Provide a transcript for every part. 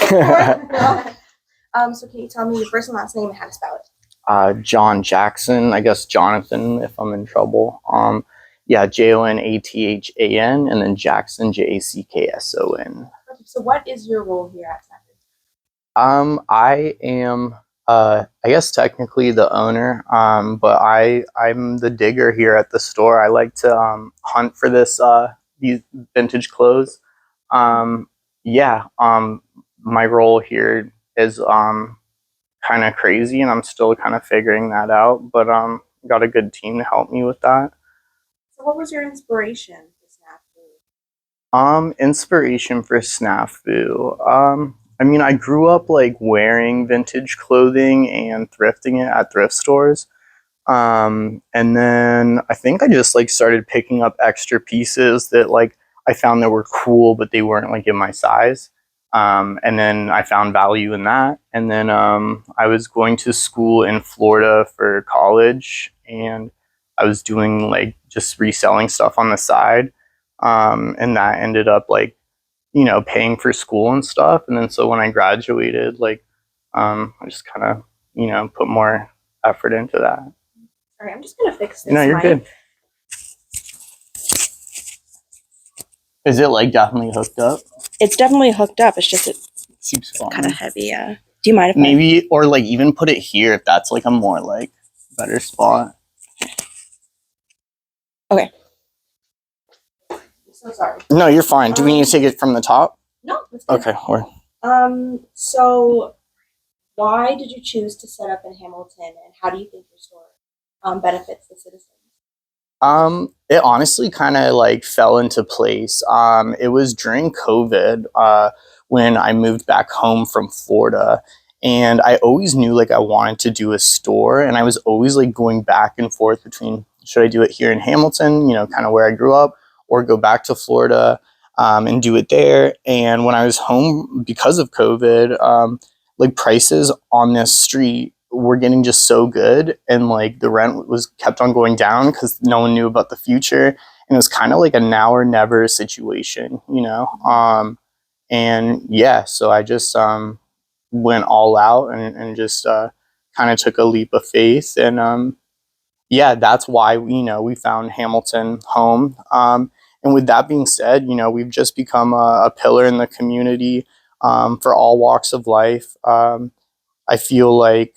So can you tell me your first and last name and how to spell it? John Jackson, I guess Jonathan if I'm in trouble. Yeah, Jonathan, and then Jackson, Jackson. Okay, so what is your role here at Snafu? I am, I guess technically the owner, but I'm the digger here at the store. I like to hunt for these vintage clothes. Um, yeah, my role here is kind of crazy, and I'm still kind of figuring that out. But got a good team to help me with that. So what was your inspiration for Snafu? Inspiration for Snafu. I mean, I grew up like wearing vintage clothing and thrifting it at thrift stores. And then I think I just like started picking up extra pieces that like I found that were cool, but they weren't like in my size. And then I found value in that. And then I was going to school in Florida for college, and I was doing like just reselling stuff on the side. And that ended up like, paying for school and stuff. And then so when I graduated, like, I just kind of, put more effort into that. All right, I'm just gonna fix this. No, you're good. Is it like definitely hooked up? It's definitely hooked up. It's just Seems kind of heavy. Yeah. Do you mind if maybe or like even put it here if that's like a more like better spot? Okay. So sorry. No, you're fine. Do we need to take it from the top? No. That's good. Okay. Or So why did you choose to set up in Hamilton, and how do you think your store benefits the citizens? It honestly kind of like fell into place. It was during COVID, when I moved back home from Florida, and I always knew like I wanted to do a store, and I was always like going back and forth between should I do it here in Hamilton, kind of where I grew up, or go back to Florida, and do it there. And when I was home because of COVID, like prices on this street were getting just so good, and like the rent was kept on going down because no one knew about the future, and it was kind of like a now or never situation. And yeah, so I just went all out, and just kind of took a leap of faith. And yeah, that's why we found Hamilton home. And with that being said, we've just become a pillar in the community, for all walks of life. I feel like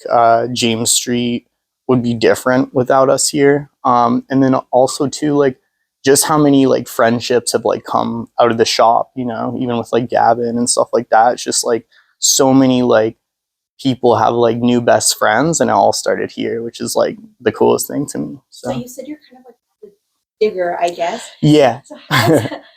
James Street would be different without us here. And then also too, like just how many like friendships have like come out of the shop, even with like Gavin and stuff like that. It's just like so many like people have like new best friends, and it all started here, which is like the coolest thing to me. So you said you're kind of like the digger, I guess. Yeah. So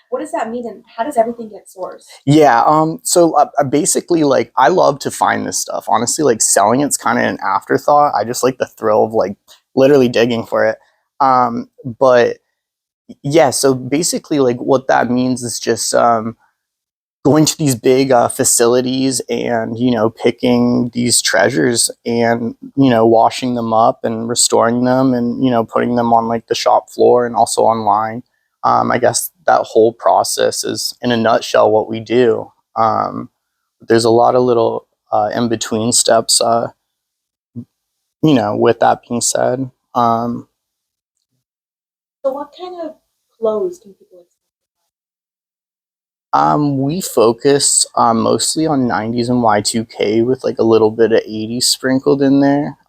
what does that mean, and how does everything get sourced? Yeah. So basically, like, I love to find this stuff. Honestly, like selling it's kind of an afterthought. I just like the thrill of like literally digging for it. But yeah. So basically, like, what that means is just going to these big facilities, and picking these treasures, and washing them up and restoring them, and putting them on like the shop floor and also online. I guess that whole process is in a nutshell what we do. There's a lot of little in between steps, with that being said. So what kind of clothes can people expect? We focus mostly on 90s and Y2K with like a little bit of 80s sprinkled in there.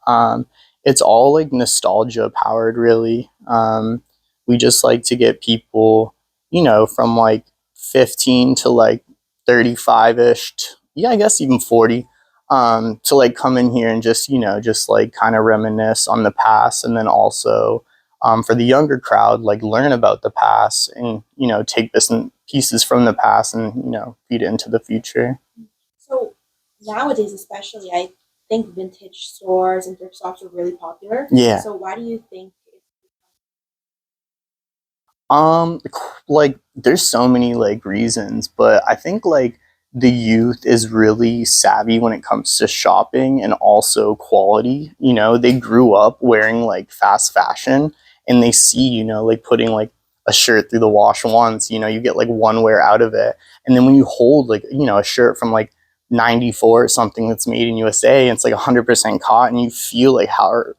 It's all like nostalgia powered, really. We just like to get people, from like 15 to like 35-ish, yeah, I guess even 40, to like come in here and just like kind of reminisce on the past, and then also for the younger crowd, like learn about the past, and take bits and pieces from the past, and feed it into the future. So nowadays, especially, I think vintage stores and thrift shops are really popular. Yeah. So why do you think? Like there's so many like reasons, but I think like the youth is really savvy when it comes to shopping, and also quality. They grew up wearing like fast fashion, and they see, like putting like a shirt through the wash once, you get like one wear out of it. And then when you hold like, a shirt from like 94 or something that's made in USA, and it's like 100% cotton. You feel like how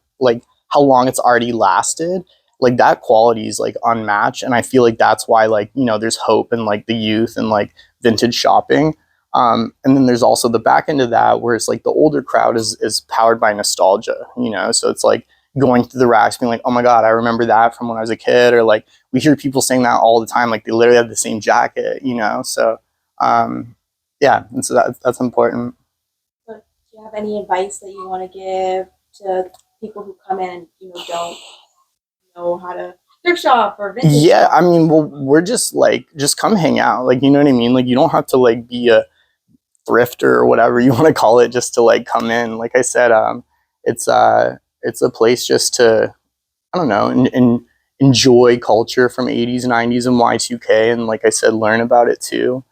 long it's already lasted. Like that quality is like unmatched, and I feel like that's why, like, you know, there's hope in like the youth and like vintage shopping. And then there's also the back end of that, where it's like the older crowd is powered by nostalgia, you know. So it's like going through the racks being like, oh my god, I remember that from when I was a kid. Or like we hear people saying that all the time, like they literally have the same jacket, you know. So yeah, and so that's important. So, do you have any advice that you want to give to people who come in and don't know how to thrift shop or vintage Yeah, I shop? mean, well, we're just like, just come hang out, like, you know what I mean. Like you don't have to like be a thrifter or whatever you want to call it just to like come in. Like I said, it's a place just to, I don't know, and enjoy culture from 80s, 90s, and Y2K, and like I said, learn about it too.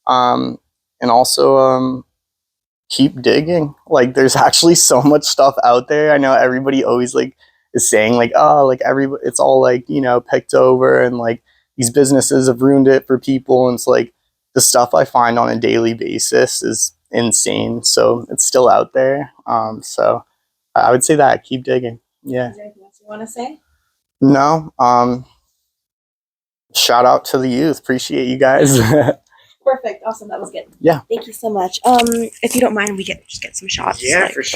Um, and also keep digging. Like there's actually so much stuff out there. I know everybody always like is saying like, oh, like everybody, it's all like, you know, picked over, and like these businesses have ruined it for people. And it's like the stuff I find on a daily basis is insane. So it's still out there. So I would say that keep digging. Yeah. Is there anything else you want to say? No. Shout out to the youth. Appreciate you guys. Perfect. Awesome. That was good. Yeah. Thank you so much. If you don't mind, we just get some shots. Yeah, like, for sure.